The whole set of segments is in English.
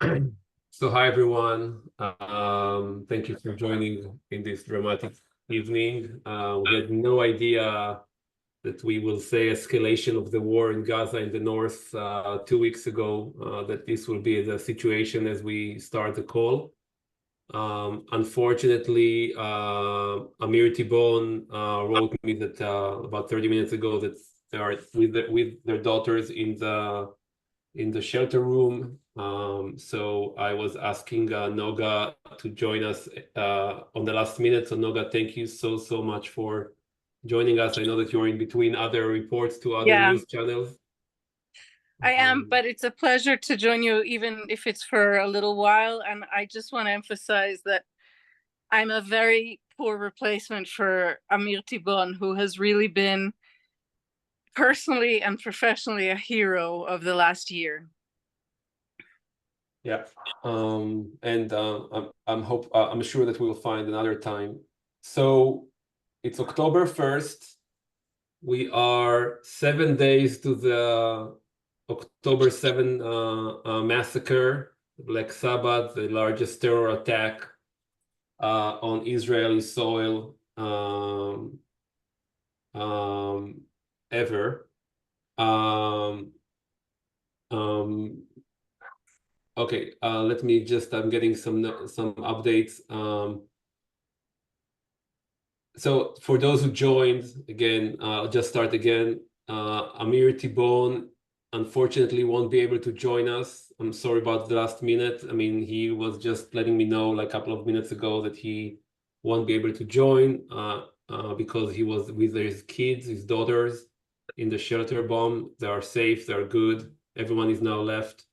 So hi everyone. Thank you for joining in this dramatic evening. We had no idea that we will say escalation of the war in Gaza in the north 2 weeks ago, that this will be the situation as we start the call. Unfortunately, Amir Tibon wrote me that about 30 minutes ago that they are with their daughters in the shelter room. So I was asking Noga to join us on the last minute. So Noga, thank you so much for joining us. I know that you're in between other reports to other Yeah, news channels. I am, Um, but it's a pleasure to join you, even if it's for a little while. And I just want to emphasize that I'm a very poor replacement for Amir Tibon, who has really been personally and professionally a hero of the last year. yeah. And I'm sure that we will find another time. So it's October 1st. We are 7 days to the October 7 massacre, Black Sabbath, the largest terror attack on Israeli soil um, ever. Um, um, okay, let me just, I'm getting some updates. So for those who joined, again, I'll just start again. Amir Tibon unfortunately won't be able to join us. I'm sorry about the last minute. I mean, he was just letting me know like a couple of minutes ago that he won't be able to join because he was with his kids, his daughters in the shelter bomb. They are safe, they're good. Everyone is now left.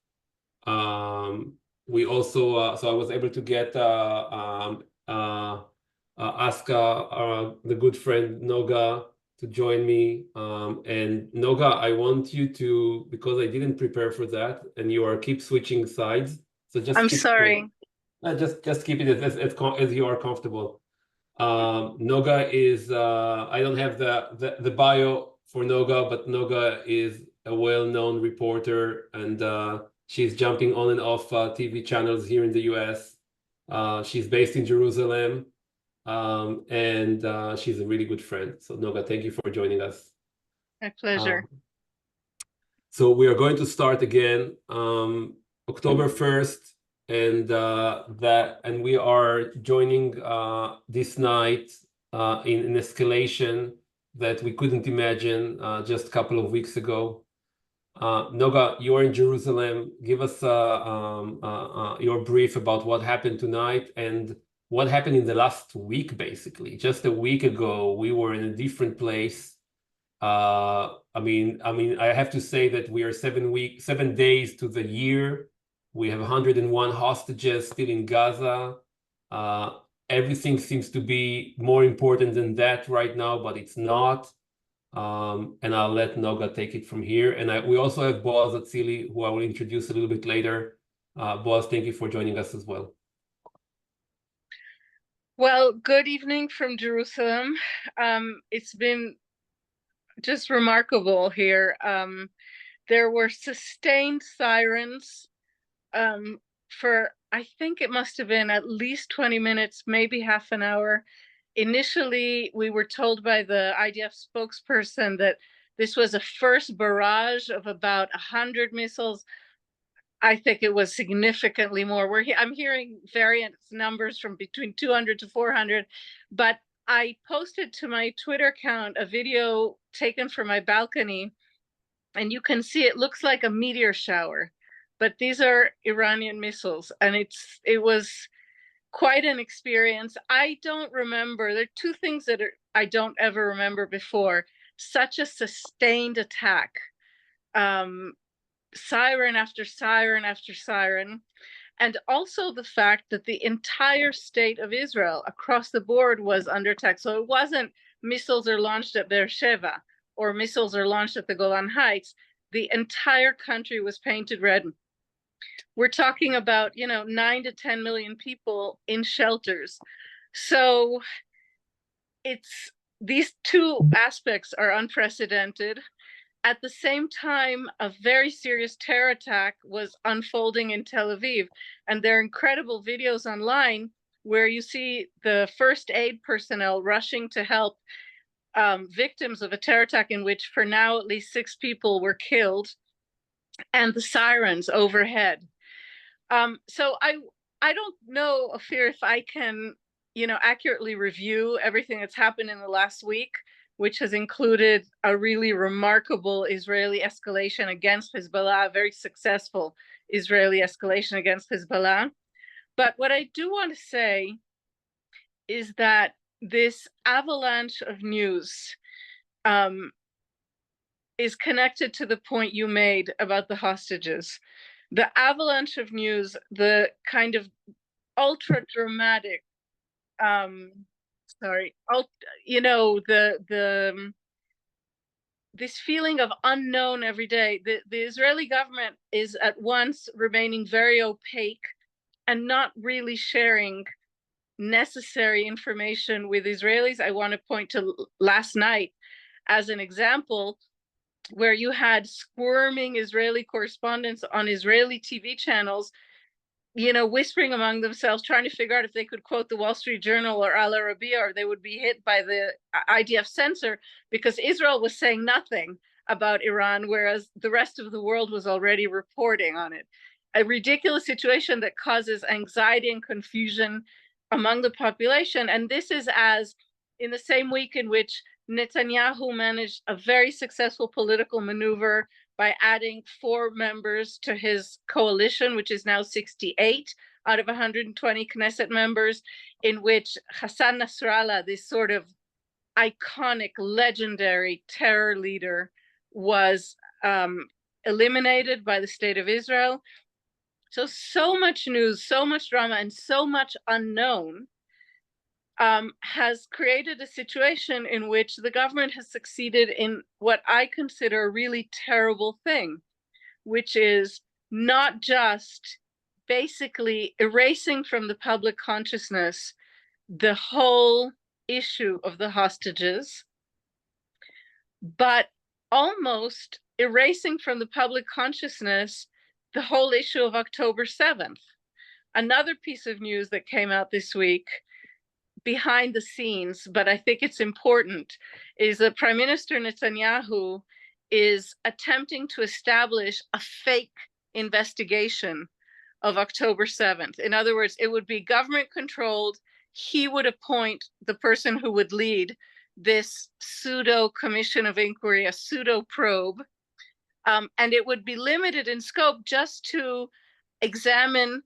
We also, so I was able to get ask the good friend Noga to join me. And Noga, I want you to, because I didn't prepare for that, and you are keep switching sides. So just I'm keep sorry. just keep it as you are comfortable. Noga is I don't have the bio for Noga, but Noga is a well-known reporter, and she's jumping on and off TV channels here in the US. She's based in Jerusalem, and she's a really good friend. So Noga, thank you for joining us. My Uh, pleasure. so we are going to start again October 1st, and we are joining this night in an escalation that we couldn't imagine just a couple of weeks ago. Noga, you are in Jerusalem. Give us your brief about what happened tonight and what happened in the last week, basically. Just a week ago, we were in a different place. I have to say that we are 7 days to the year. We have 101 hostages still in Gaza. Uh, Everything seems to be more important than that right now, but it's not. And I'll let Noga take it from here. And we also have Boaz Atzili, who I will introduce a little bit later. Boaz, thank you for joining us as well. Well, good evening from Jerusalem. It's been just remarkable here. There were sustained sirens for, I think it must have been at least 20 minutes, maybe half an hour. Initially, we were told by the IDF spokesperson that this was a first barrage of about 100 missiles. I think it was significantly more. I'm hearing variant numbers from between 200 to 400, but I posted to my Twitter account a video taken from my balcony, and you can see it looks like a meteor shower, but these are Iranian missiles, and it was quite an experience. I don't remember. There are two things that I don't ever remember before: such a sustained attack, um, siren after siren after siren, and also the fact that the entire state of Israel across the board was under attack. So it wasn't missiles are launched at Beersheba or missiles are launched at the Golan Heights. The entire country was painted red. We're talking about, 9 to 10 million people in shelters. So it's these two aspects are unprecedented. at the same time, a very serious terror attack was unfolding in Tel Aviv. And there are incredible videos online where you see the first aid personnel rushing to help victims of a terror attack in which, for now, at least 6 people were killed, and the sirens overhead. So I don't know, Ophir, if I can, accurately review everything that's happened in the last week, which has included a really remarkable Israeli escalation against Hezbollah, a very successful Israeli escalation against Hezbollah. But what I do want to say is that this avalanche of news is connected to the point you made about the hostages. The avalanche of news, the kind of ultra dramatic, this feeling of unknown every day. The Israeli government is at once remaining very opaque and not really sharing necessary information with Israelis. I want to point to last night as an example, where you had squirming Israeli correspondents on Israeli TV channels, whispering among themselves, trying to figure out if they could quote the Wall Street Journal or Al Arabiya, or they would be hit by the IDF censor, because Israel was saying nothing about Iran, whereas the rest of the world was already reporting on it. A ridiculous situation that causes anxiety and confusion among the population. And this is as in the same week in which Netanyahu managed a very successful political maneuver by adding 4 members to his coalition, which is now 68 out of 120 Knesset members, in which Hassan Nasrallah, this sort of iconic, legendary terror leader, was eliminated by the state of Israel. So much news, so much drama, and so much unknown has created a situation in which the government has succeeded in what I consider a really terrible thing, which is not just basically erasing from the public consciousness the whole issue of the hostages, but almost erasing from the public consciousness the whole issue of October 7th. Another piece of news that came out this week, behind the scenes, but I think it's important, is that Prime Minister Netanyahu is attempting to establish a fake investigation of October 7th. In other words, it would be government controlled. He would appoint the person who would lead this pseudo commission of inquiry, a pseudo probe, and it would be limited in scope just to examine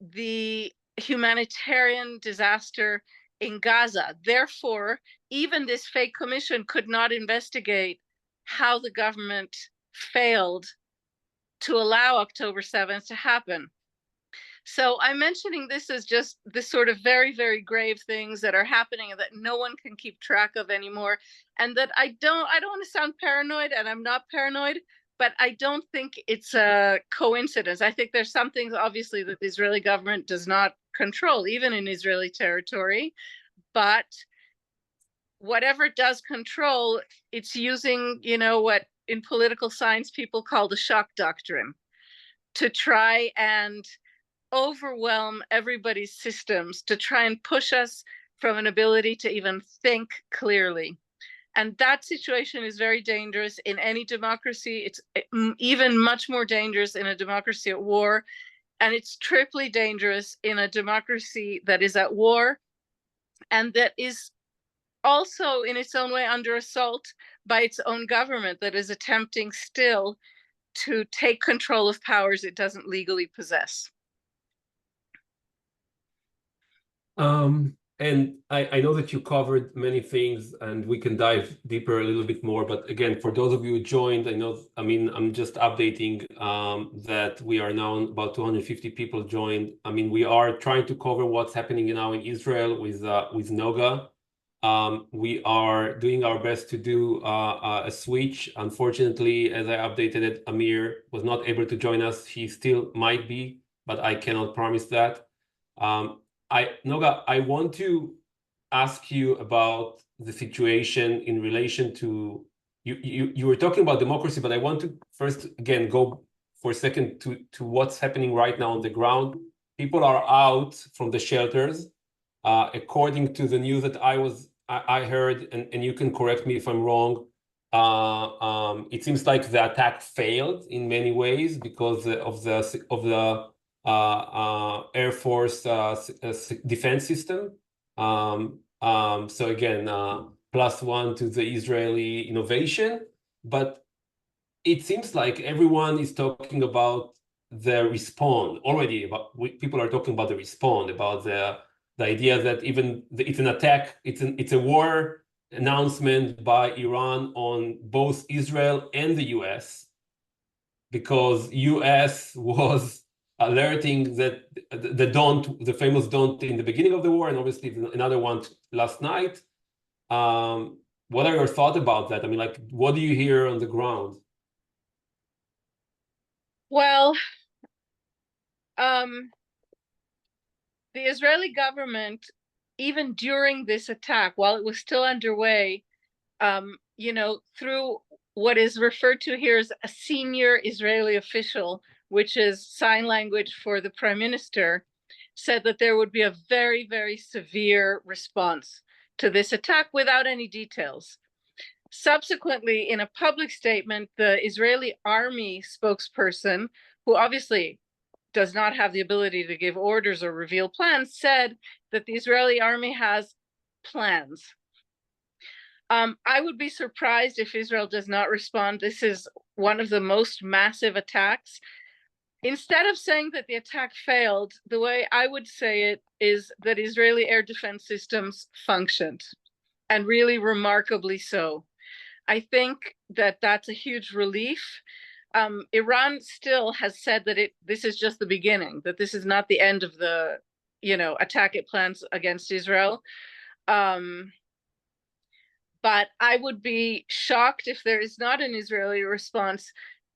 the humanitarian disaster in Gaza. Therefore, even this fake commission could not investigate how the government failed to allow October 7th to happen. So I'm mentioning this as just this sort of very, very grave things that are happening and that no one can keep track of anymore. And that I don't want to sound paranoid, and I'm not paranoid, but I don't think it's a coincidence. I think there's some things, obviously, that the Israeli government does not control, even in Israeli territory. But whatever it does control, it's using, what in political science people call the shock doctrine, to try and overwhelm everybody's systems, to try and push us from an ability to even think clearly. And that situation is very dangerous in any democracy. It's even much more dangerous in a democracy at war. And it's triply dangerous in a democracy that is at war and that is also in its own way under assault by its own government, that is attempting still to take control of powers it doesn't legally possess. And I know that you covered many things, and we can dive deeper a little bit more. But again, for those of you who joined, I'm just updating that we are now about 250 people joined. We are trying to cover what's happening now in Israel with Noga. We are doing our best to do a switch. Unfortunately, as I updated it, Amir was not able to join us. He still might be, but I cannot promise that. Noga, I want to ask you about the situation in relation to you were talking about democracy, but I want to first again go for a second to what's happening right now on the ground. People are out from the shelters. According to the news that I heard, and you can correct me if I'm wrong, it seems like the attack failed in many ways because of the Air Force defense system. So again, +1 to the Israeli innovation, but it seems like everyone is talking about the response already. People are talking about the response, about the idea that even it's an attack, it's a war announcement by Iran on both Israel and the US, because US was alerting that the famous don't in the beginning of the war, and obviously another one last night. What are your thoughts about that? I mean, like, what do you hear on the ground? Well, the Israeli government, even during this attack, while it was still underway, through what is referred to here as a senior Israeli official, which is sign language for the prime minister, said that there would be a very, very severe response to this attack without any details. Subsequently, in a public statement, the Israeli army spokesperson, who obviously does not have the ability to give orders or reveal plans, said that the Israeli army has plans. I would be surprised if Israel does not respond. This is one of the most massive attacks. Instead of saying that the attack failed, the way I would say it is that Israeli air defense systems functioned, and really remarkably so. I think that that's a huge relief. Iran still has said that this is just the beginning, that this is not the end of the, attack it plans against Israel. But I would be shocked if there is not an Israeli response.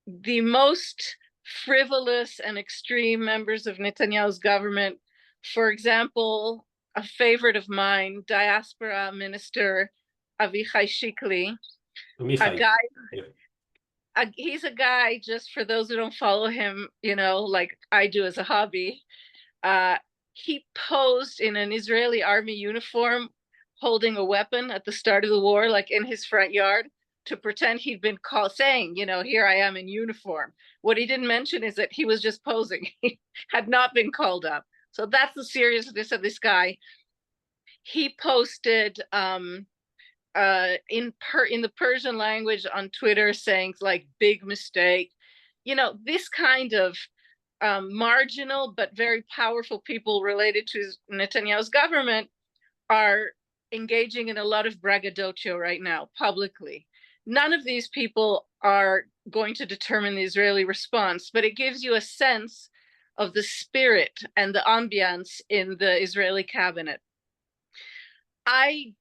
The most frivolous and extreme members of Netanyahu's government, for example, a favorite of mine, diaspora minister Avichai Shikli, a guy, he's a guy, just for those who don't follow him, like I do as a hobby, he posed in an Israeli army uniform holding a weapon at the start of the war, like in his front yard, to pretend he'd been saying, here I am in uniform. What he didn't mention is that he was just posing. He had not been called up. So that's the seriousness of this guy. He posted in the Persian language on Twitter saying like big mistake. This kind of marginal but very powerful people related to Netanyahu's government are engaging in a lot of braggadocio right now publicly. None of these people are going to determine the Israeli response, but it gives you a sense of the spirit and the ambiance in the Israeli cabinet. I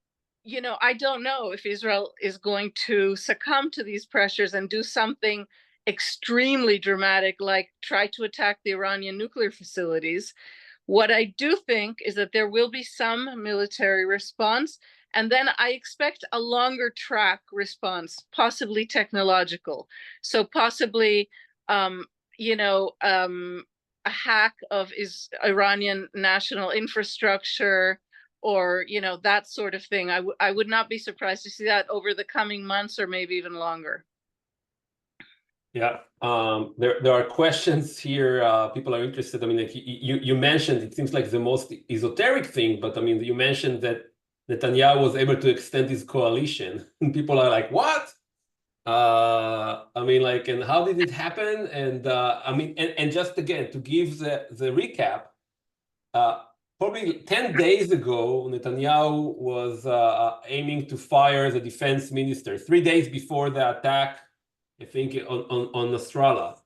don't know if Israel is going to succumb to these pressures and do something extremely dramatic, like try to attack the Iranian nuclear facilities. What I do think is that there will be some military response, and then I expect a longer track response, possibly technological. So possibly, a hack of Iranian national infrastructure, or that sort of thing. I would not be surprised to see that over the coming months, or maybe even longer. Yeah, there are questions here. People are interested. I mean, like you mentioned, it seems like the most esoteric thing, but I mean, you mentioned that Netanyahu was able to extend his coalition, and people are like, "What?" I mean, like, and how did it happen? And I mean, and just again to give the recap, probably 10 days ago, Netanyahu was aiming to fire the defense minister 3 days before the attack. I think on Nasrallah,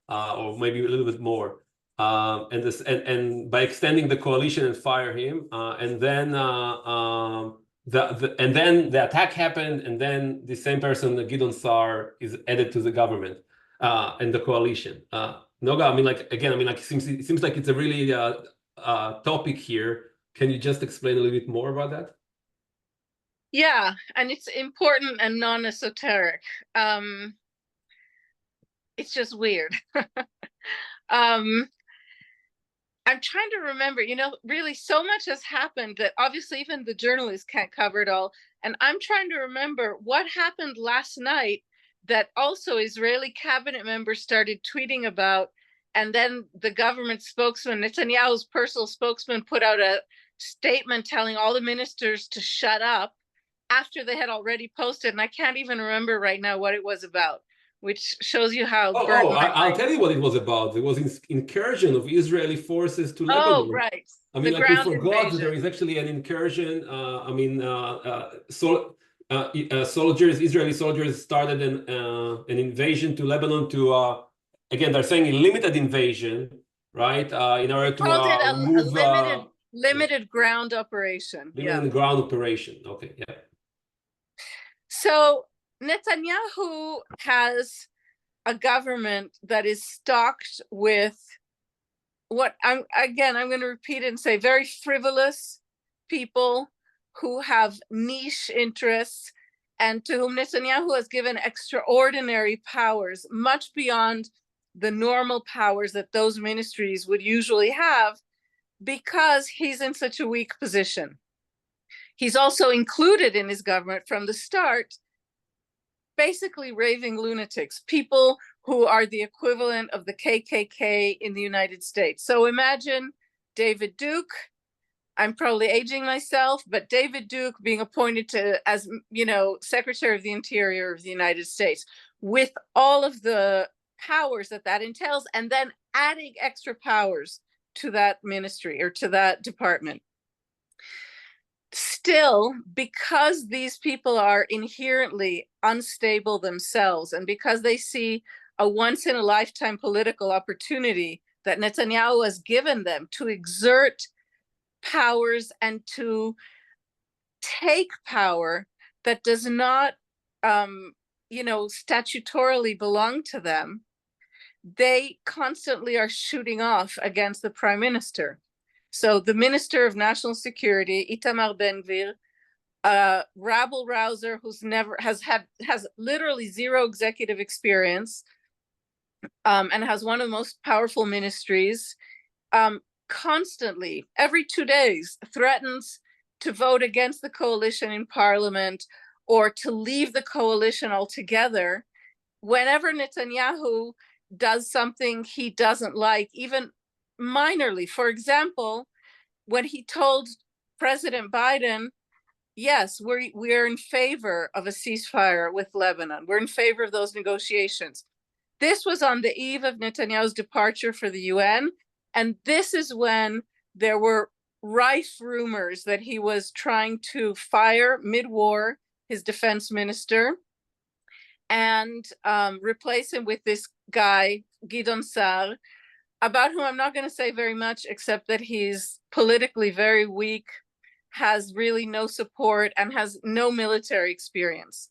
or maybe a little bit more, and by extending the coalition and fire him, and then the attack happened, and then the same person, Gideon Sa'ar, is added to the government and the coalition. Noga, I mean, like again, I mean, like it seems like it's a really topic here. Can you just explain a little bit more about that? Yeah, and it's important and non-esoteric. It's just weird. um, I'm trying to remember, really so much has happened that obviously even the journalists can't cover it all. And I'm trying to remember what happened last night that also Israeli cabinet members started tweeting about. And then the government spokesman, Netanyahu's personal spokesman, put out a statement telling all the ministers to shut up after they had already posted. And I can't even remember right now what it was about, which shows you how burnt my I'll mind. tell you what it was about. It was incursion of Israeli forces to Oh, Lebanon. right. I The mean, like we ground forgot that invasion. there is actually an incursion. Soldiers, Israeli soldiers, started an invasion to Lebanon to again, they're saying a limited invasion, right? In order to Called it a remove limited ground operation. Yeah. limited ground operation. Okay, yeah. So Netanyahu has a government that is stocked with what I'm going to repeat it and say very frivolous people who have niche interests and to whom Netanyahu has given extraordinary powers, much beyond the normal powers that those ministries would usually have, because he's in such a weak position. He's also included in his government from the start basically raving lunatics, people who are the equivalent of the KKK in the United States. So imagine David Duke. I'm probably aging myself, but David Duke being appointed as Secretary of the Interior of the United States, with all of the powers that entails, and then adding extra powers to that ministry or to that department. Still, because these people are inherently unstable themselves, and because they see a once-in-a-lifetime political opportunity that Netanyahu has given them to exert powers and to take power that does not, statutorily belong to them, they constantly are shooting off against the prime minister. So the Minister of National Security, Itamar Ben-Gvir, a rabble-rouser who's has literally zero executive experience, and has one of the most powerful ministries, constantly, every 2 days, threatens to vote against the coalition in parliament or to leave the coalition altogether whenever Netanyahu does something he doesn't like, even minorly. For example, when he told President Biden, yes, we're in favor of a ceasefire with Lebanon. We're in favor of those negotiations. This was on the eve of Netanyahu's departure for the UN. And this is when there were rife rumors that he was trying to fire mid-war his defense minister and replace him with this guy, Gideon Sa'ar, about whom I'm not going to say very much, except that he's politically very weak, has really no support, and has no military experience.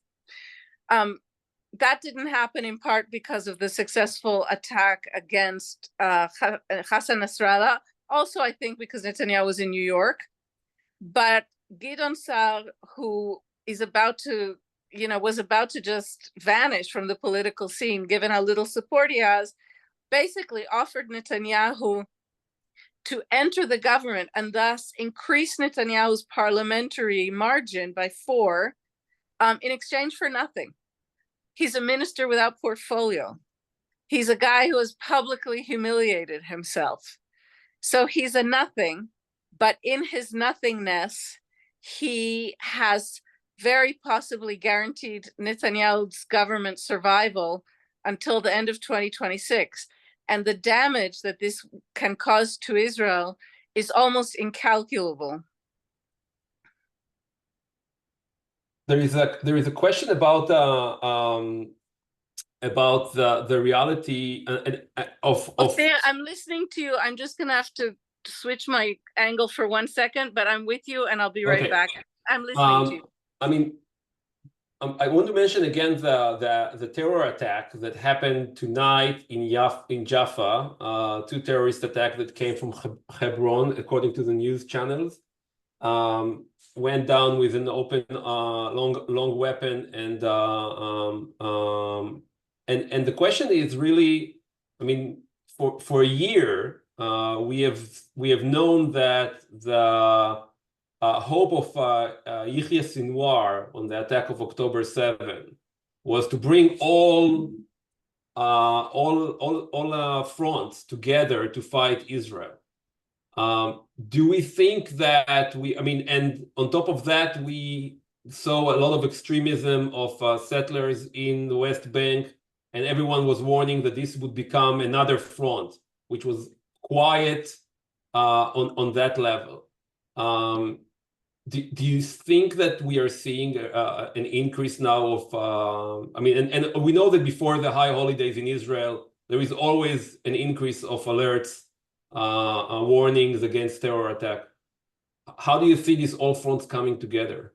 That didn't happen in part because of the successful attack against Hassan Nasrallah. Also, I think because Netanyahu was in New York. But Gideon Sa'ar, who is was about to just vanish from the political scene, given how little support he has, basically offered Netanyahu to enter the government and thus increase Netanyahu's parliamentary margin by 4 in exchange for nothing. He's a minister without portfolio. He's a guy who has publicly humiliated himself. So he's a nothing, but in his nothingness, he has very possibly guaranteed Netanyahu's government survival until the end of 2026. And the damage that this can cause to Israel is almost incalculable. There is a question about the reality of. Okay, I'm listening to you. I'm just gonna have to switch my angle for 1 second, but I'm with you, and I'll be right back. I'm listening to you. I mean, I want to mention again the terror attack that happened tonight in Jaffa. 2 terrorist attacks that came from Hebron, according to the news channels. went down with an open long weapon, and the question is really, I mean, for a year we have known that the hope of Yihya Sinwar on the attack of October 7 was to bring all fronts together to fight Israel. Do we think that I mean, and on top of that, we saw a lot of extremism of settlers in the West Bank, and everyone was warning that this would become another front, which was quiet on that level. Do you think that we are seeing an increase now of, I mean, and we know that before the high holidays in Israel, there is always an increase of alerts, warnings against terror attack. How do you see these all fronts coming together?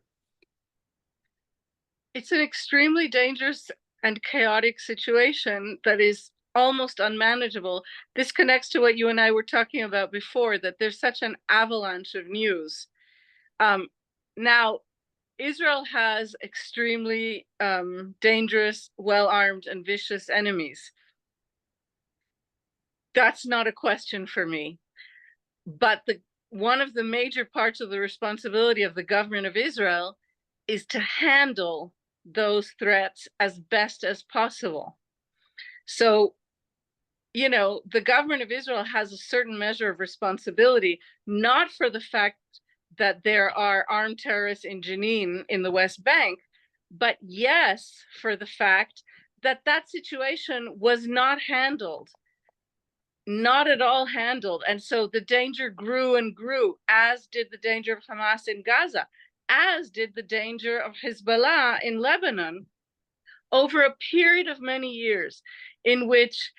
It's an extremely dangerous and chaotic situation that is almost unmanageable. This connects to what you and I were talking about before, that there's such an avalanche of news. Now, Israel has extremely dangerous, well-armed, and vicious enemies. That's not a question for me. But one of the major parts of the responsibility of the government of Israel is to handle those threats as best as possible. So, you know, the government of Israel has a certain measure of responsibility, not for the fact that there are armed terrorists in Jenin in the West Bank, but yes, for the fact that that situation was not handled, not at all handled. And so the danger grew and grew, as did the danger of Hamas in Gaza, as did the danger of Hezbollah in Lebanon, over a period of many years in which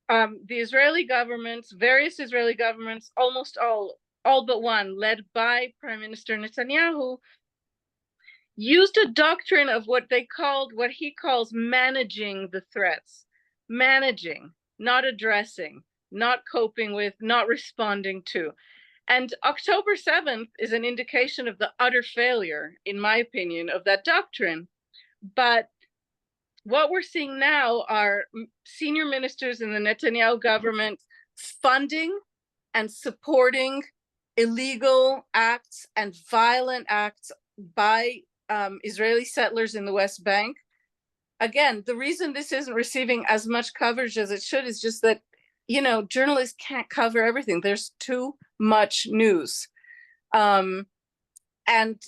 the Israeli governments, various Israeli governments, almost all but one, led by Prime Minister Netanyahu, used a doctrine of what he calls managing the threats. Managing, not addressing, not coping with, not responding to. And October 7th is an indication of the utter failure, in my opinion, of that doctrine. But what we're seeing now are senior ministers in the Netanyahu government funding and supporting illegal acts and violent acts by Israeli settlers in the West Bank. Again, the reason this isn't receiving as much coverage as it should is just that, you know, journalists can't cover everything. There's too much news. And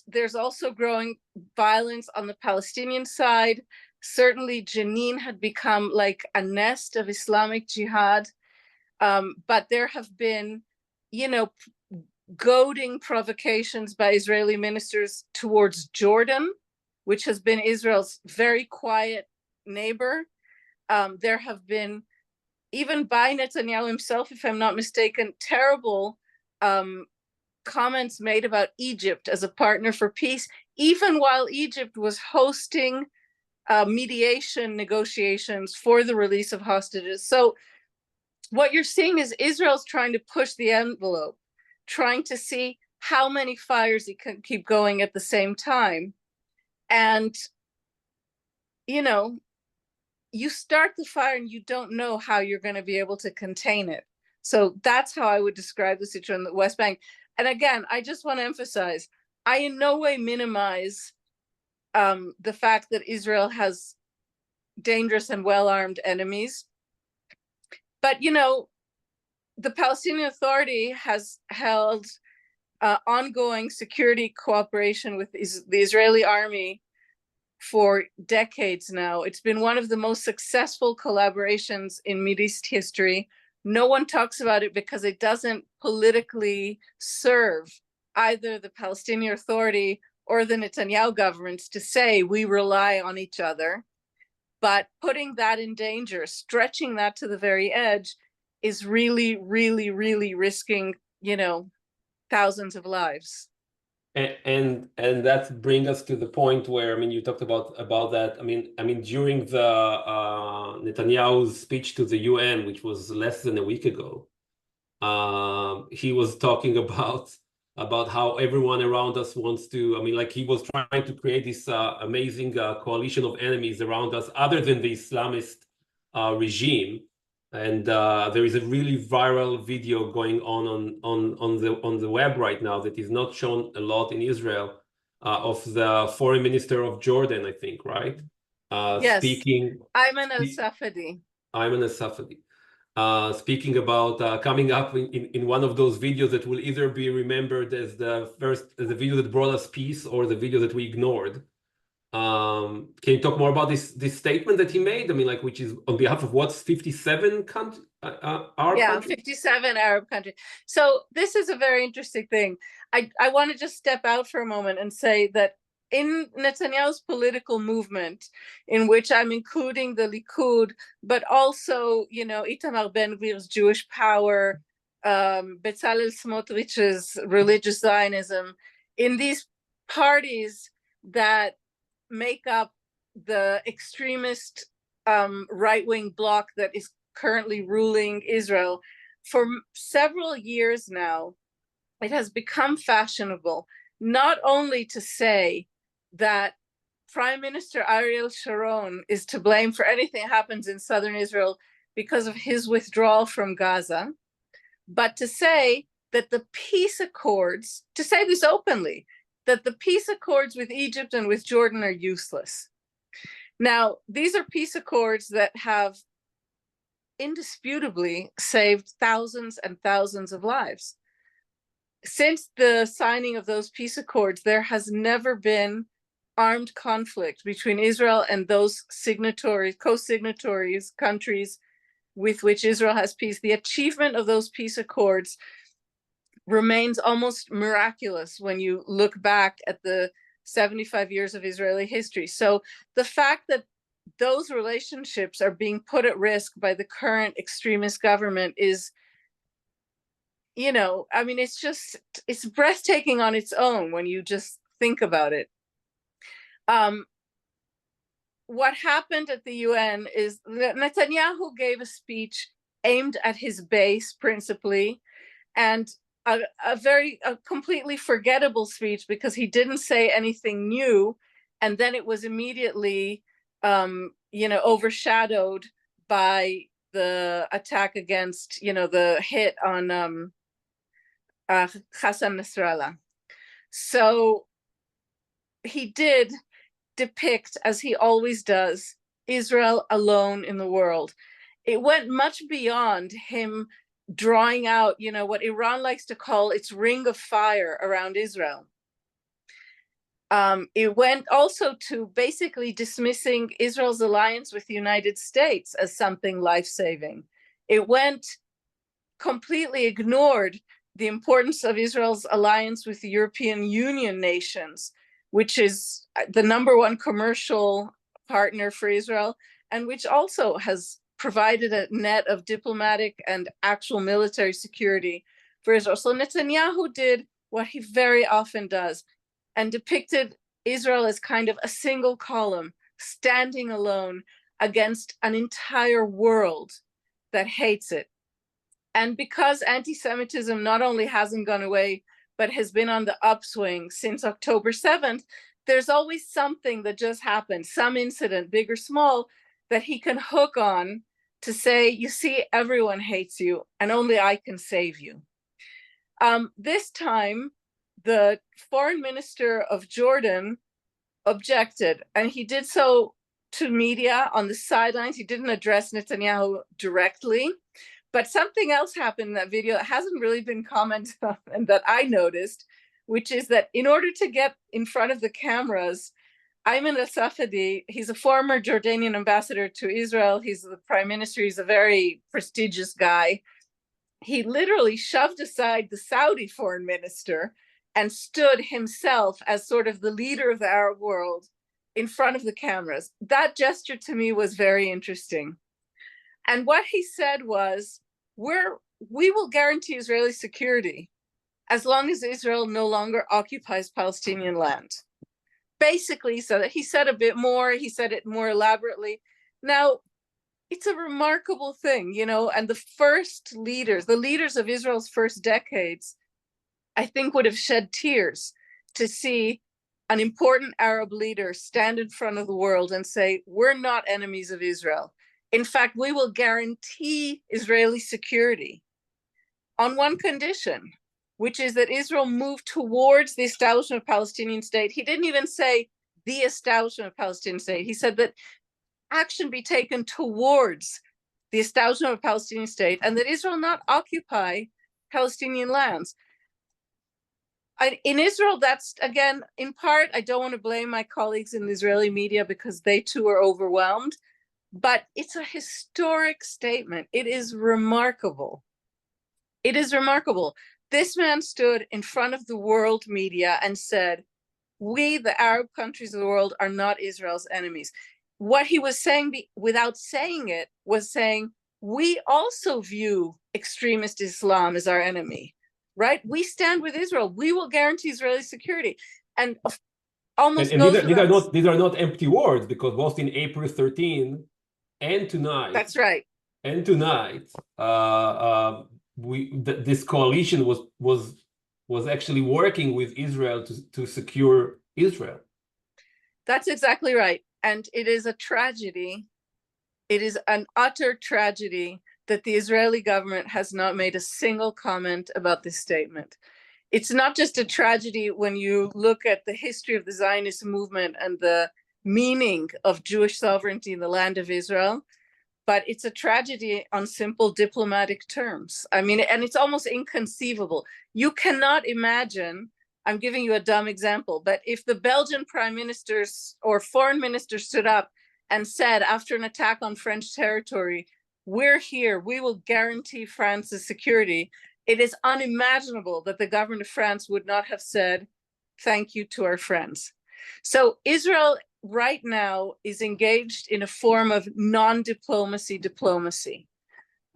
there's also growing violence on the Palestinian side. Certainly, Jenin had become like a nest of Islamic Jihad. But there have been, you know, goading provocations by Israeli ministers towards Jordan, which has been Israel's very quiet neighbor. There have been, even by Netanyahu himself, if I'm not mistaken, terrible comments made about Egypt as a partner for peace, even while Egypt was hosting mediation negotiations for the release of hostages. So what you're seeing is Israel's trying to push the envelope, trying to see how many fires it can keep going at the same time. And, you know, you start the fire and you don't know how you're going to be able to contain it. So that's how I would describe the situation in the West Bank. And again, I just want to emphasize, I in no way minimize the fact that Israel has dangerous and well-armed enemies. But, you know, the Palestinian Authority has held ongoing security cooperation with the Israeli army for decades now. It's been one of the most successful collaborations in Middle East history. No one talks about it because it doesn't politically serve either the Palestinian Authority or the Netanyahu governments to say we rely on each other. But putting that in danger, stretching that to the very edge, is really, really, really risking, you know, thousands of lives. And that brings us to the point where, I mean, you talked about that. I mean, during the Netanyahu's speech to the UN, which was less than a week ago, he was talking about about how everyone around us wants to, I mean, like he was trying to create this amazing coalition of enemies around us other than the Islamist regime. And there is a really viral video going on the web right now that is not shown a lot in Israel, of the foreign minister of Jordan, I think, right? Yes, Speaking. Ayman al-Safadi. Ayman al-Safadi. Speaking about coming up in one of those videos that will either be remembered as the video that brought us peace or the video that we ignored. Can you talk more about this statement that he made? I mean, like, which is on behalf of what's 57 countries? Yeah, country? 57 Arab countries. So this is a very interesting thing. I want to just step out for a moment and say that in Netanyahu's political movement, in which I'm including the Likud, but also, you know, Itamar Ben-Gvir's Jewish Power, Bezalel Smotrich's religious Zionism, in these parties that make up the extremist right-wing bloc that is currently ruling Israel, for several years now, it has become fashionable not only to say that Prime Minister Ariel Sharon is to blame for anything that happens in southern Israel because of his withdrawal from Gaza, but to say that the peace accords, to say this openly, that the peace accords with Egypt and with Jordan are useless. Now, these are peace accords that have indisputably saved thousands and thousands of lives. Since the signing of those peace accords, there has never been armed conflict between Israel and those signatories, co-signatories, countries with which Israel has peace. The achievement of those peace accords remains almost miraculous when you look back at the 75 years of Israeli history. So the fact that those relationships are being put at risk by the current extremist government is, you know, I mean, it's breathtaking on its own when you just think about it. What happened at the UN is that Netanyahu gave a speech aimed at his base principally, and a completely forgettable speech because he didn't say anything new, and then it was immediately you know, overshadowed by the attack against, you know, the hit on Hassan Nasrallah. So he did depict, as he always does, Israel alone in the world. It went much beyond him drawing out, you know, what Iran likes to call its ring of fire around Israel. It went also to basically dismissing Israel's alliance with the United States as something life-saving. It went completely ignored the importance of Israel's alliance with the European Union nations, which is the #1 commercial partner for Israel, and which also has provided a net of diplomatic and actual military security for Israel. So Netanyahu did what he very often does and depicted Israel as kind of a single column, standing alone against an entire world that hates it. And because anti-Semitism not only hasn't gone away, but has been on the upswing since October 7th, there's always something that just happened, some incident, big or small, that he can hook on to say, you see, everyone hates you and only I can save you. This time, the foreign minister of Jordan objected, and he did so to media on the sidelines. He didn't address Netanyahu directly, but something else happened in that video that hasn't really been commented on and that I noticed, which is that in order to get in front of the cameras, Ayman al-Safadi, he's a former Jordanian ambassador to Israel. He's the prime minister. He's a very prestigious guy. He literally shoved aside the Saudi foreign minister and stood himself as sort of the leader of the Arab world in front of the cameras. That gesture to me was very interesting. And what he said was, we will guarantee Israeli security as long as Israel no longer occupies Palestinian land. Basically, so that he said a bit more, he said it more elaborately. Now, it's a remarkable thing, you know, and the leaders of Israel's first decades I think, would have shed tears to see an important Arab leader stand in front of the world and say, we're not enemies of Israel. In fact, we will guarantee Israeli security on one condition, which is that Israel moved towards the establishment of a Palestinian state. He didn't even say the establishment of a Palestinian state. He said that action be taken towards the establishment of a Palestinian state, and that Israel not occupy Palestinian lands. In Israel, that's, again, in part, I don't want to blame my colleagues in the Israeli media because they too are overwhelmed, but it's a historic statement. It is remarkable. It is remarkable. This man stood in front of the world media and said, we, the Arab countries of the world, are not Israel's enemies. What he was saying, without saying it, was saying, we also view extremist Islam as our enemy, right? We stand with Israel. We will guarantee Israeli security. And almost and these are not empty words, because both in April 13 and tonight. That's right. And tonight, this coalition was actually working with Israel to secure Israel. That's exactly right. And it is a tragedy. It is an utter tragedy that the Israeli government has not made a single comment about this statement. It's not just a tragedy when you look at the history of the Zionist movement and the meaning of Jewish sovereignty in the land of Israel, but it's a tragedy on simple diplomatic terms. I mean, and it's almost inconceivable. You cannot imagine, I'm giving you a dumb example, but if the Belgian prime ministers or foreign minister stood up and said, after an attack on French territory, we're here, we will guarantee France's security, it is unimaginable that the government of France would not have said, thank you to our friends. So Israel right now is engaged in a form of non-diplomacy diplomacy.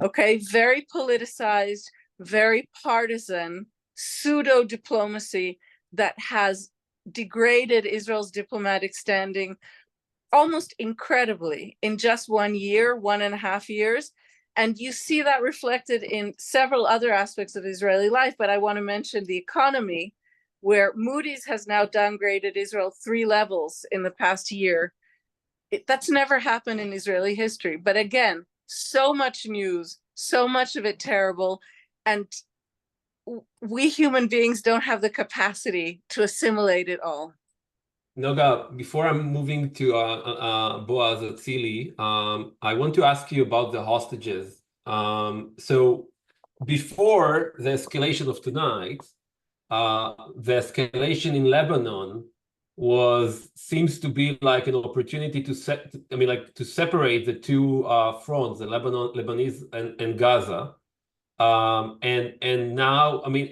Okay, very politicized, very partisan, pseudo-diplomacy that has degraded Israel's diplomatic standing almost incredibly in just 1 year, 1.5 years. And you see that reflected in several other aspects of Israeli life, but I want to mention the economy, where Moody's has now downgraded Israel 3 levels in the past year. That's never happened in Israeli history. But again, so much news, so much of it terrible, and we human beings don't have the capacity to assimilate it all. Noga, before I'm moving to Boaz Atzili, I want to ask you about the hostages. So before the escalation of tonight, the escalation in Lebanon seems to be like an opportunity to separate the two fronts, the Lebanese and Gaza. And now, I mean,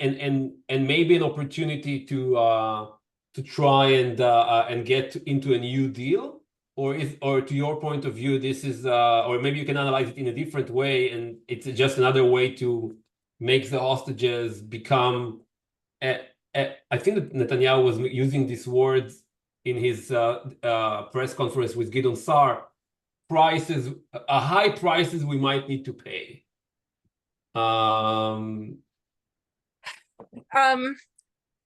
and maybe an opportunity to try and get into a new deal, or to your point of view, this is or maybe you can analyze it in a different way, and it's just another way to make the hostages become. I think that Netanyahu was using these words in his press conference with Gideon Sa'ar. High prices we might need to pay.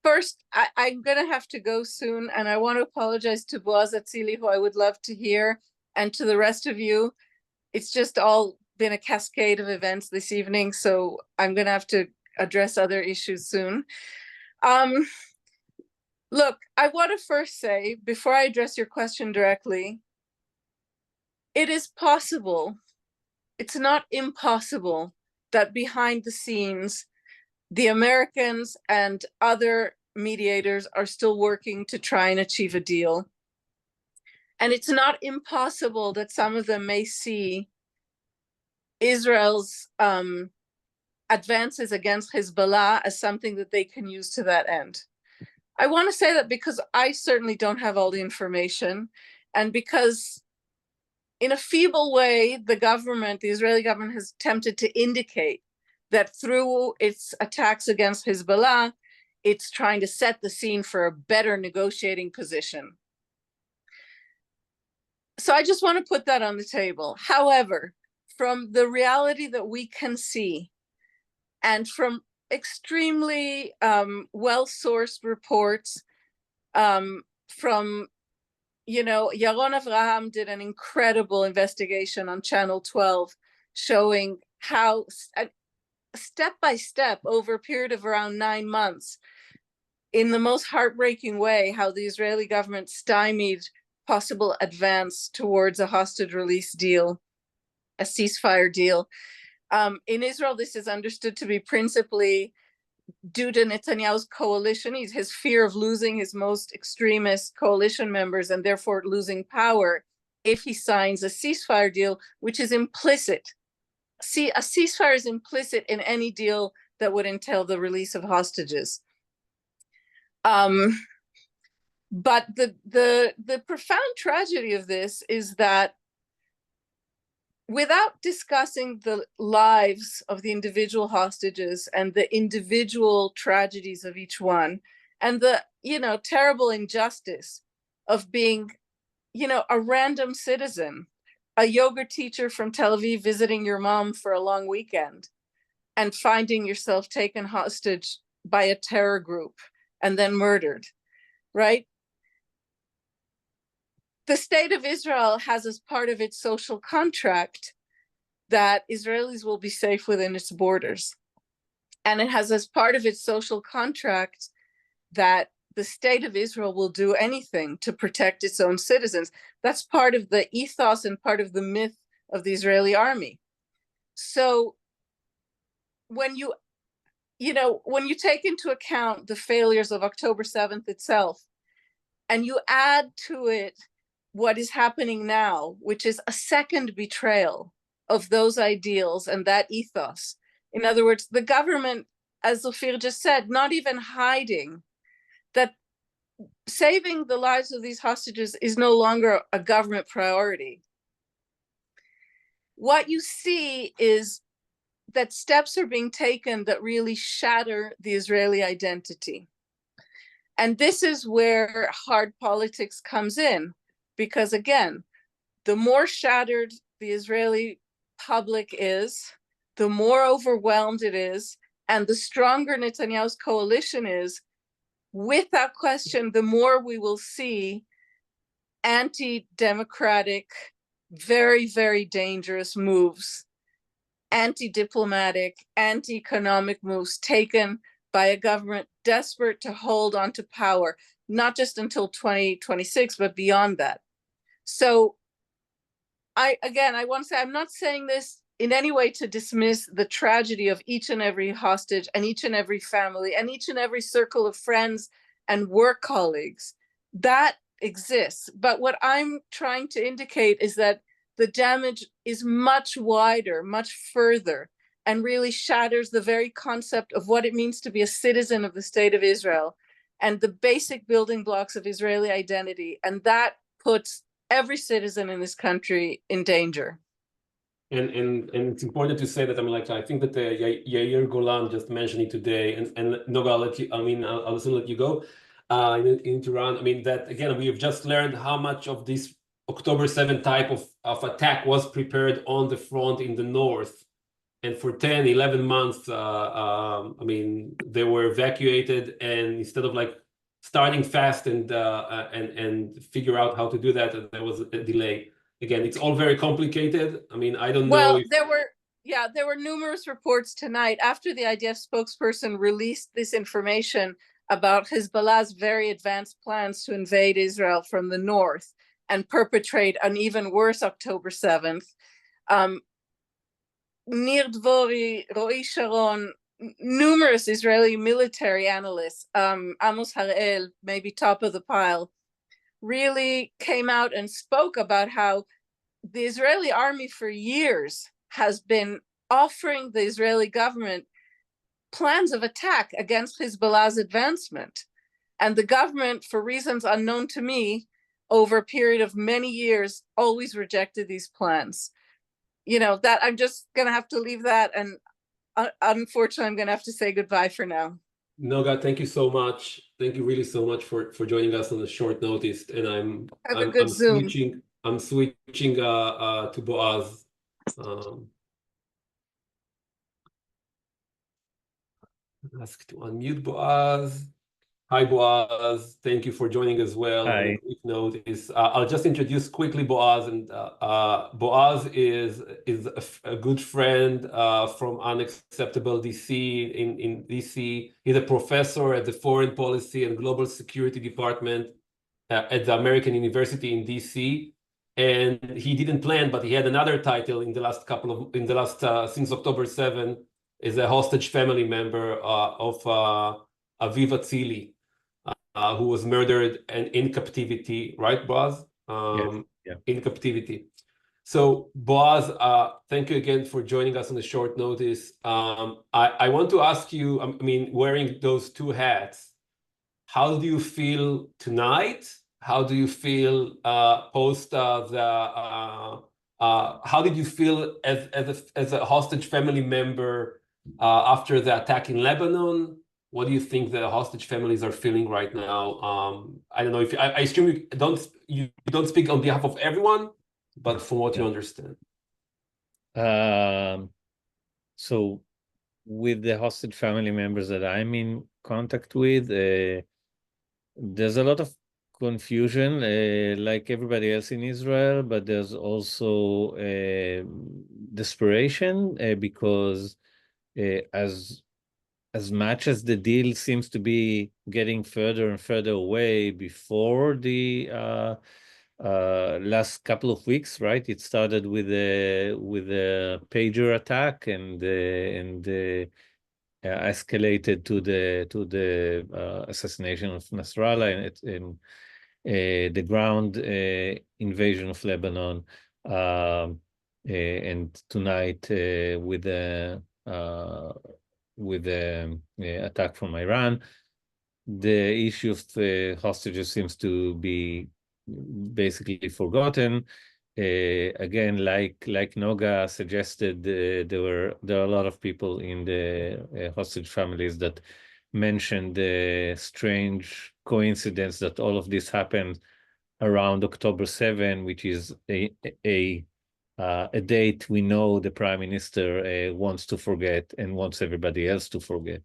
First, I'm going to have to go soon, and I want to apologize to Boaz Atzili, who I would love to hear, and to the rest of you. It's just all been a cascade of events this evening, so I'm going to have to address other issues soon. Look, I want to first say, before I address your question directly, it is possible, it's not impossible, that behind the scenes, the Americans and other mediators are still working to try and achieve a deal. And it's not impossible that some of them may see Israel's advances against Hezbollah as something that they can use to that end. I want to say that because I certainly don't have all the information, and because in a feeble way, the Israeli government has attempted to indicate that through its attacks against Hezbollah, it's trying to set the scene for a better negotiating position. So I just want to put that on the table. However, from the reality that we can see, and from extremely well-sourced reports from, Yaron Avraham did an incredible investigation on Channel 12 showing how step by step over a period of around 9 months, in the most heartbreaking way, how the Israeli government stymied possible advance towards a hostage release deal, a ceasefire deal. In Israel, this is understood to be principally due to Netanyahu's coalition, his fear of losing his most extremist coalition members and therefore losing power if he signs a ceasefire deal, which is implicit. See, a ceasefire is implicit in any deal that would entail the release of hostages. But the profound tragedy of this is that without discussing the lives of the individual hostages and the individual tragedies of each one, and the terrible injustice of being a random citizen, a yoga teacher from Tel Aviv visiting your mom for a long weekend and finding yourself taken hostage by a terror group and then murdered, right? The state of Israel has as part of its social contract that Israelis will be safe within its borders. And it has as part of its social contract that the state of Israel will do anything to protect its own citizens. That's part of the ethos and part of the myth of the Israeli army. So when you take into account the failures of October 7th itself, and you add to it what is happening now, which is a second betrayal of those ideals and that ethos. In other words, the government, as Ophir just said, not even hiding that saving the lives of these hostages is no longer a government priority. What you see is that steps are being taken that really shatter the Israeli identity. And this is where hard politics comes in, because again, the more shattered the Israeli public is, the more overwhelmed it is, and the stronger Netanyahu's coalition is, without question, the more we will see anti-democratic, very, very dangerous moves, anti-diplomatic, anti-economic moves taken by a government desperate to hold on to power, not just until 2026, but beyond that. So I want to say, I'm not saying this in any way to dismiss the tragedy of each and every hostage and each and every family and each and every circle of friends and work colleagues. That exists. But what I'm trying to indicate is that the damage is much wider, much further, and really shatters the very concept of what it means to be a citizen of the state of Israel and the basic building blocks of Israeli identity. And that puts every citizen in this country in danger. And it's important to say that I think that Yair Golan just mentioned it today, and Noga, I'll let you. I'll also let you go in Tehran. That again, we have just learned how much of this October 7th type of attack was prepared on the front in the north, and for 10, 11 months, they were evacuated, and instead of starting fast and figure out how to do that, there was a delay. Again, it's all very complicated. I don't know. There were numerous reports tonight after the IDF spokesperson released this information about Hezbollah's very advanced plans to invade Israel from the north and perpetrate an even worse October 7th. Nir Dvori, Ro'i Sharon, numerous Israeli military analysts, Amos Harel, maybe top of the pile, really came out and spoke about how the Israeli army for years has been offering the Israeli government plans of attack against Hezbollah's advancement. And the government, for reasons unknown to me, over a period of many years, always rejected these plans. That I'm just going to have to leave that. And unfortunately, I'm going to have to say goodbye for now. Noga, thank you so much. Thank you really so much for joining us on a short notice. And I'm switching to Boaz. Ask to unmute Boaz. Hi, Boaz. Thank you for joining as well. And a Hi. quick note is I'll just introduce quickly Boaz. And Boaz is a good friend from Unacceptable DC in DC. He's a professor at the Foreign Policy and Global Security Department at the American University in DC. And he didn't plan, but he had another title in the last since October 7 is a hostage family member of Aviva Tzili, who was murdered and in captivity, right, Boaz? Yes. Yeah. In captivity. So, Boaz, thank you again for joining us on a short notice. I want to ask you, I mean, wearing those two hats, how do you feel tonight? How do you feel post how did you feel as a hostage family member after the attack in Lebanon? What do you think the hostage families are feeling right now? I don't know if I assume you don't speak on behalf of everyone, but from what you understand. So with the hostage family members that I'm in contact with, there's a lot of confusion, like everybody else in Israel, but there's also desperation because as much as the deal seems to be getting further and further away before the last couple of weeks, right? It started with a pager attack and escalated to the assassination of Nasrallah and the ground invasion of Lebanon, and tonight with the attack from Iran. The issue of hostages seems to be basically forgotten. Again, like Noga suggested, there are a lot of people in the hostage families that mentioned the strange coincidence that all of this happened around October 7, which is a date we know the prime minister wants to forget and wants everybody else to forget.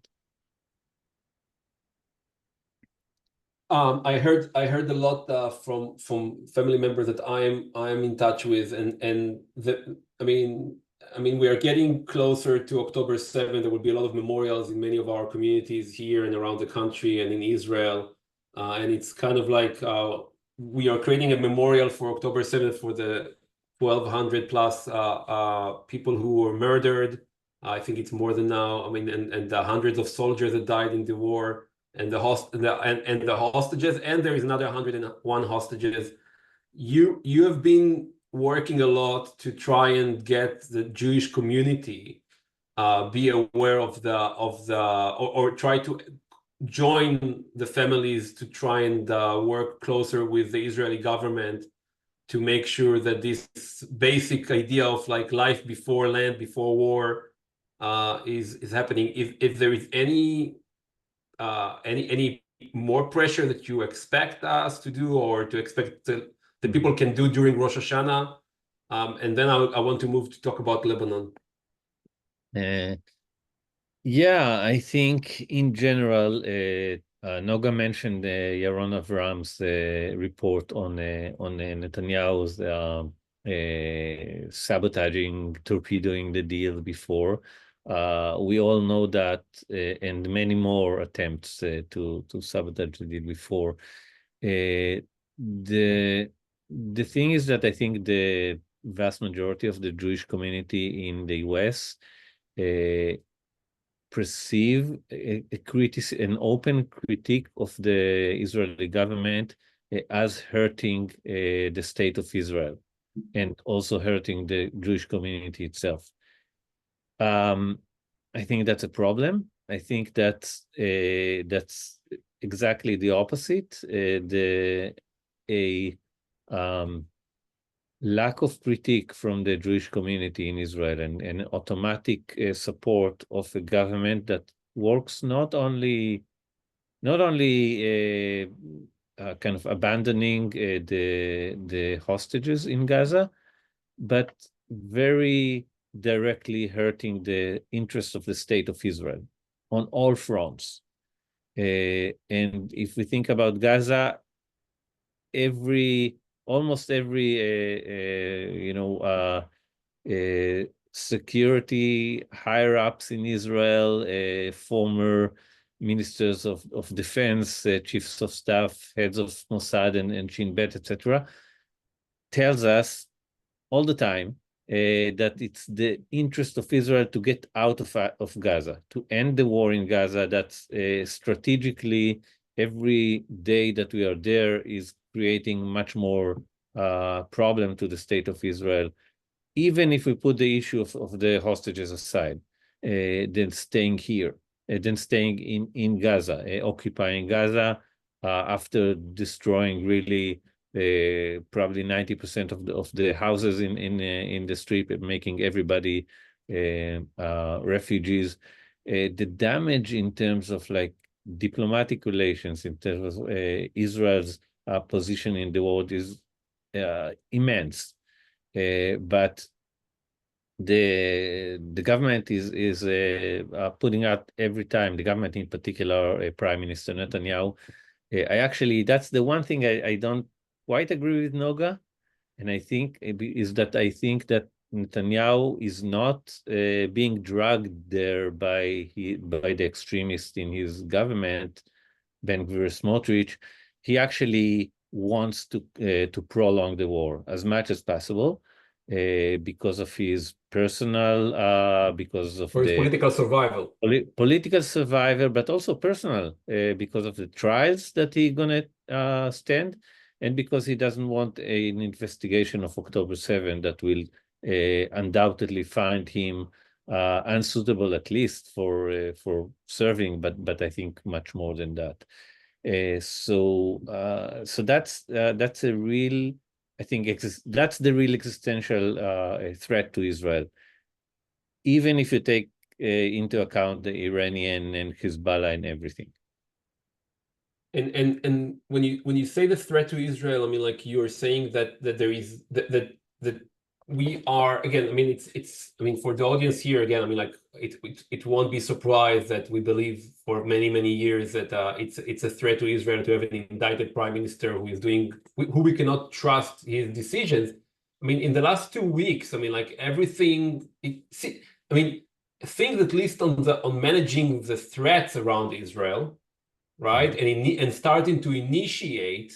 I heard a lot from family members that I'm in touch with, and I mean we are getting closer to October 7. There will be a lot of memorials in many of our communities here and around the country and in Israel, and it's kind of like we are creating a memorial for October 7th for the 1,200 plus people who were murdered. I think it's more than now. I mean, and the hundreds of soldiers that died in the war. And the hostages, and there is another 101 hostages. You have been working a lot to try and get the Jewish community be aware of or try to join the families to try and work closer with the Israeli government to make sure that this basic idea of like life before land, before war is happening. If there is any more pressure that you expect us to do or to expect the people can do during Rosh Hashanah? And then I want to move to talk about Lebanon. Yeah, I think in general, Noga mentioned Yaron Avram's report on Netanyahu's sabotaging, torpedoing the deal before. We all know that, and many more attempts to sabotage the deal before. The thing is that I think the vast majority of the Jewish community in the US perceive an open critique of the Israeli government as hurting the state of Israel and also hurting the Jewish community itself. I think that's a problem. I think that's exactly the opposite. Lack of critique from the Jewish community in Israel and automatic support of a government that works not only kind of abandoning the hostages in Gaza, but very directly hurting the interests of the state of Israel. on all fronts. And if we think about Gaza, almost every security higher ups in Israel, former ministers of defense, chiefs of staff, heads of Mossad and Shin Bet, etc., tells us all the time that it's the interest of Israel to get out of Gaza, to end the war in Gaza. That's strategically, every day that we are there is creating much more problem to the state of Israel. Even if we put the issue of the hostages aside, then staying here, then staying in Gaza, occupying Gaza after destroying really probably 90% of the houses in the strip, making everybody refugees. The damage in terms of like diplomatic relations, in terms of Israel's position in the world is immense. But the government is putting out every time, the government in particular, Prime Minister Netanyahu. That's the one thing I don't quite agree with Noga, and I think that Netanyahu is not being dragged there by the extremists in his government, Ben Gvir, Smotrich. He actually wants to prolong the war as much as possible because of his personal, because of For his political survival. Political survival, but also personal, because of the trials that he's gonna stand, and because he doesn't want an investigation of October 7 that will undoubtedly find him unsuitable, at least for serving, but I think much more than that. So that's a real, I think that's the real existential threat to Israel. Even if you take into account the Iranian and Hezbollah and everything. And when you say the threat to Israel, I mean, like you're saying that there is that we are, again, I mean, it's I mean, for the audience here, again, I mean, like it won't be surprised that we believe for many years that it's a threat to Israel to have an indicted prime minister who is who we cannot trust his decisions. I mean, in the last 2 weeks, I mean, like everything, I mean, things at least on managing the threats around Israel, right, and starting to initiate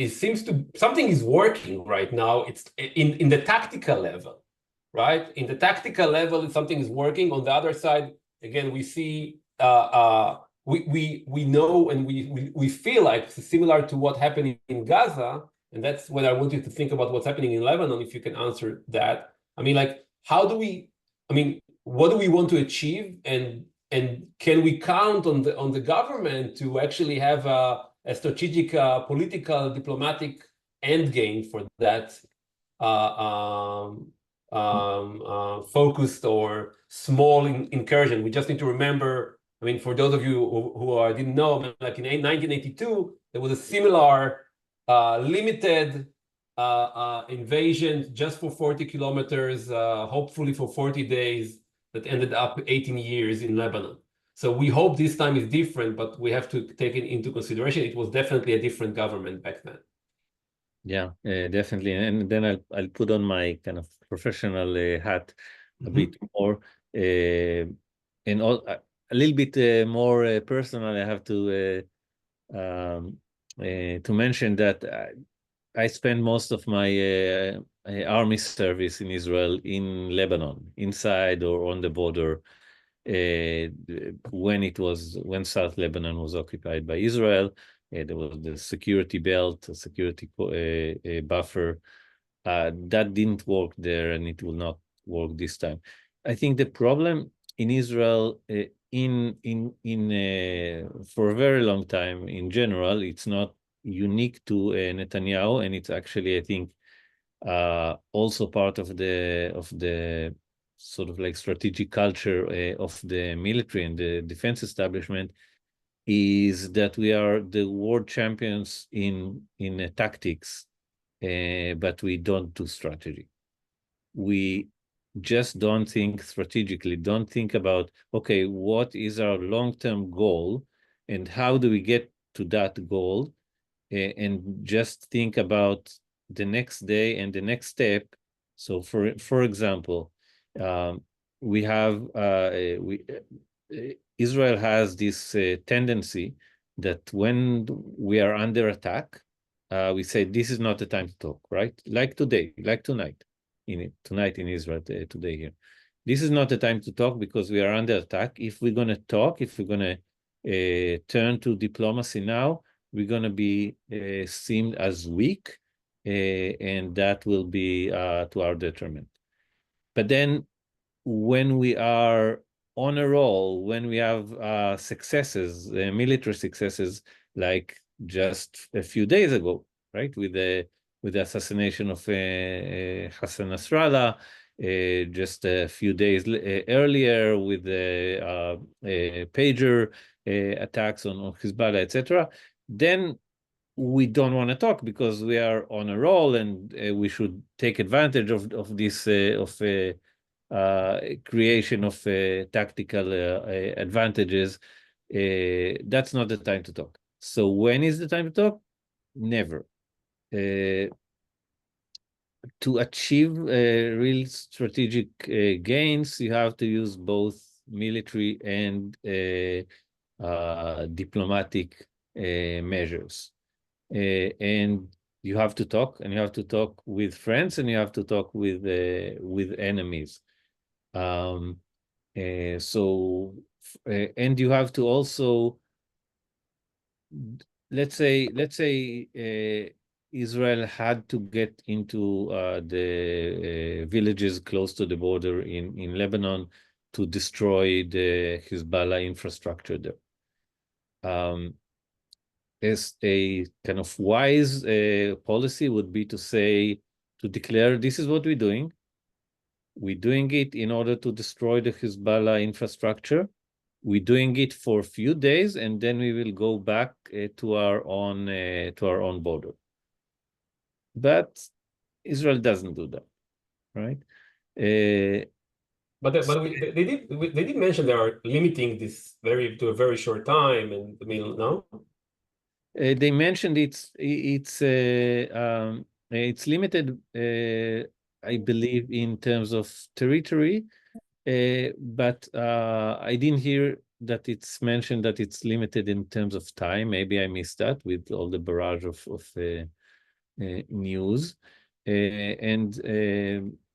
seems to something is working right now. It's in the tactical level, right? In the tactical level, something is working. On the other side, again, we see we know and we feel like it's similar to what happened in Gaza, and that's what I want you to think about what's happening in Lebanon. If you can answer that, I mean, like, how do we? I mean, what do we want to achieve, and can we count on the government to actually have a strategic, political, diplomatic end game for that focused or small incursion? We just need to remember, I mean, for those of you who didn't know, like in 1982, there was a similar limited invasion just for 40 kilometers, hopefully for 40 days, that ended up 18 years in Lebanon. So we hope this time is different, but we have to take it into consideration. It was definitely a different government back then. Yeah, definitely. And then I'll put on my kind of professional hat a bit more, and a little bit more personal. I have to mention that I spent most of my army service in Israel in Lebanon, inside or on the border, when South Lebanon was occupied by Israel. There was the security belt, a security buffer. That didn't work there, and it will not work this time. I think the problem in Israel, for a very long time in general, it's not unique to Netanyahu, and it's actually, I think, also part of the sort of like strategic culture of the military and the defense establishment, is that we are the world champions in tactics, but we don't do strategy. We just don't think strategically. Don't think about, okay, what is our long-term goal and how do we get to that goal? And just think about the next day and the next step. So for example, we have Israel has this tendency that when we are under attack, we say this is not the time to talk, right? Like today, like tonight, tonight in Israel, today here. This is not the time to talk because we are under attack. If we're going to talk, if we're going to turn to diplomacy now, we're going to be seen as weak, and that will be to our detriment. But then when we are on a roll, when we have successes, military successes, like just a few days ago, right, with the assassination of Hassan Nasrallah, just a few days earlier with the pager attacks on Hezbollah, etc., then we don't want to talk because we are on a roll, and we should take advantage of this creation of tactical advantages. That's not the time to talk. So when is the time to talk? Never. To achieve real strategic gains, you have to use both military and diplomatic measures. And you have to talk, and you have to talk with friends, and you have to talk with enemies. And you have to also, let's say Israel had to get into the villages close to the border in Lebanon to destroy the Hezbollah infrastructure there. As a kind of wise policy would be to declare, this is what we're doing. We're doing it in order to destroy the Hezbollah infrastructure. We're doing it for a few days, and then we will go back to our own border. But Israel doesn't do that, right? But they did mention they are limiting this to a very short time, and I mean, no. They mentioned it's limited, I believe, in terms of territory, but I didn't hear that it's mentioned that it's limited in terms of time. Maybe I missed that with all the barrage of news.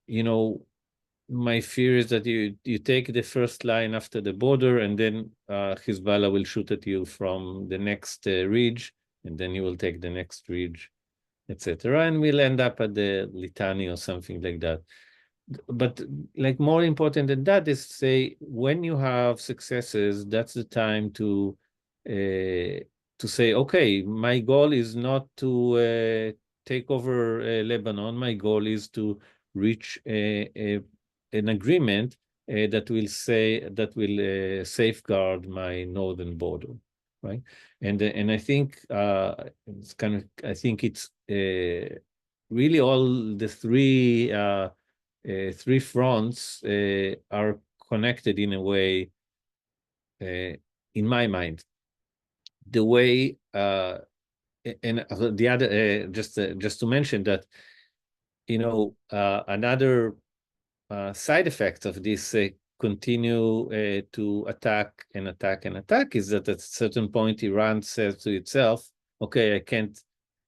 You know, my fear is that you take the first line after the border, and then Hezbollah will shoot at you from the next ridge, and then you will take the next ridge, etc., and we'll end up at the Litani or something like that. But like more important than that is, say, when you have successes, that's the time to say, okay, my goal is not to take over Lebanon. My goal is to reach an agreement that will safeguard my northern border, right? And I think it's kind of, I think it's really all the three fronts are connected in a way, in my mind. The way and the other, just to mention that, you know, another side effect of this continue to attack and attack and attack is that at a certain point Iran says to itself, okay,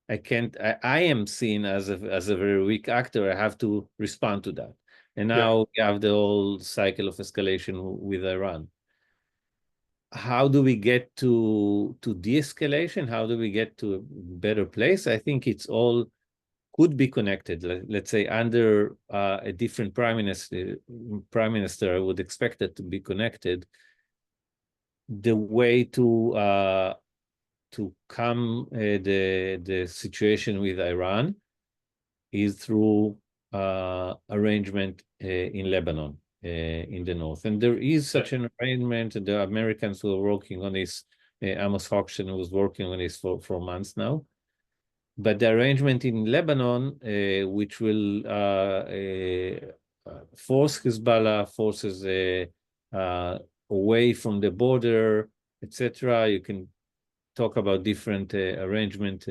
I am seen as a very weak actor. I have to respond to that. And now we have the whole cycle of escalation with Iran. How do we get to de-escalation? How do we get to a better place? I think it's all could be connected. Let's say under a different prime minister, I would expect it to be connected. The way to calm the situation with Iran is through arrangement in Lebanon, in the north. And there is such an arrangement. The Americans were working on this. Amos Hochstein was working on this for months now. But the arrangement in Lebanon, which will force Hezbollah forces away from the border, etc. You can talk about different arrangement,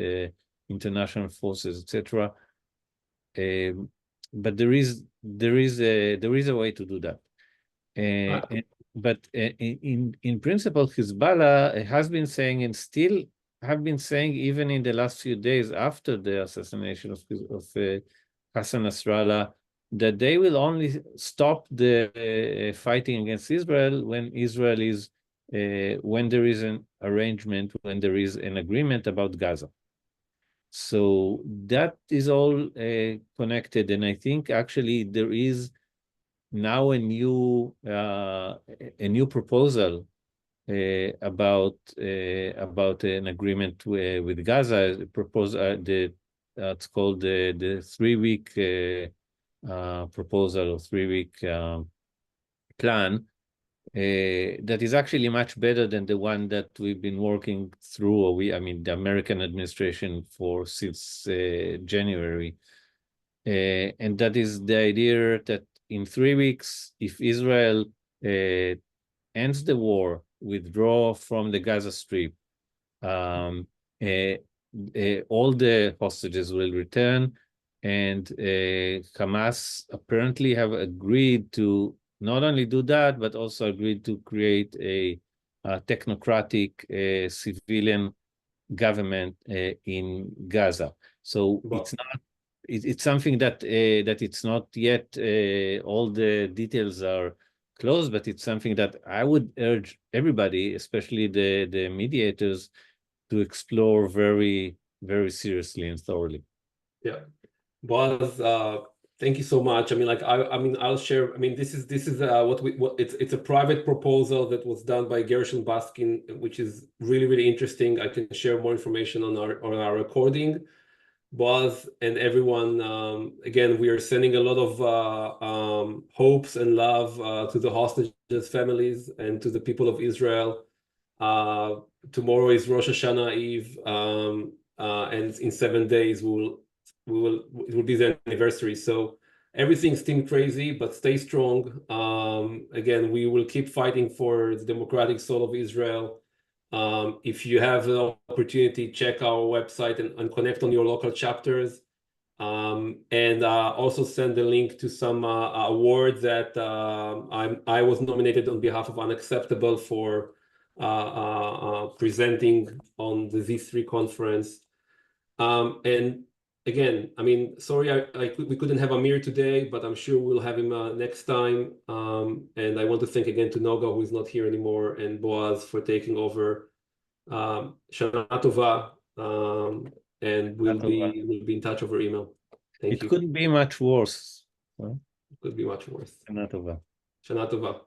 international forces, etc. But there is a way to do that. But in principle, Hezbollah has been saying, and still have been saying, even in the last few days after the assassination of Hassan Nasrallah, that they will only stop the fighting against Israel when Israel is when there is an arrangement, when there is an agreement about Gaza. So that is all connected, and I think actually there is now a new proposal about an agreement with Gaza. It's called the 3-week proposal, or 3-week plan. That is actually much better than the one that we've been working through, or I mean, the American administration since January. And that is the idea that in 3 weeks, if Israel ends the war, withdraw from the Gaza Strip, all the hostages will return, and Hamas apparently have agreed to not only do that, but also agreed to create a technocratic civilian government in Gaza. So it's not. It's something that it's not yet all the details are closed, but it's something that I would urge everybody, especially the mediators, to explore very, very seriously and thoroughly. Yeah, Boaz, thank you so much. I mean, like I mean, I'll share. I mean, this is it's a private proposal that was done by Gershon Baskin, which is really, really interesting. I can share more information on our recording. Boaz and everyone, again, we are sending a lot of hopes and love to the hostages' families and to the people of Israel. Tomorrow is Rosh Hashanah Eve, and in 7 days it will be the anniversary. So everything seems crazy, but stay strong. Again, we will keep fighting for the democratic soul of Israel. If you have an opportunity, check our website and connect on your local chapters. And also send the link to some award that I was nominated on behalf of Unacceptable for presenting on the Z3 conference. And again, I mean, sorry, we couldn't have Amir today, but I'm sure we'll have him next time. And I want to thank again to Noga, who is not here anymore, and Boaz for taking over. Shana Tova, and we'll be in touch over email. Thank you. It couldn't be much worse. It could be much worse. Shana Tova. Shana Tova.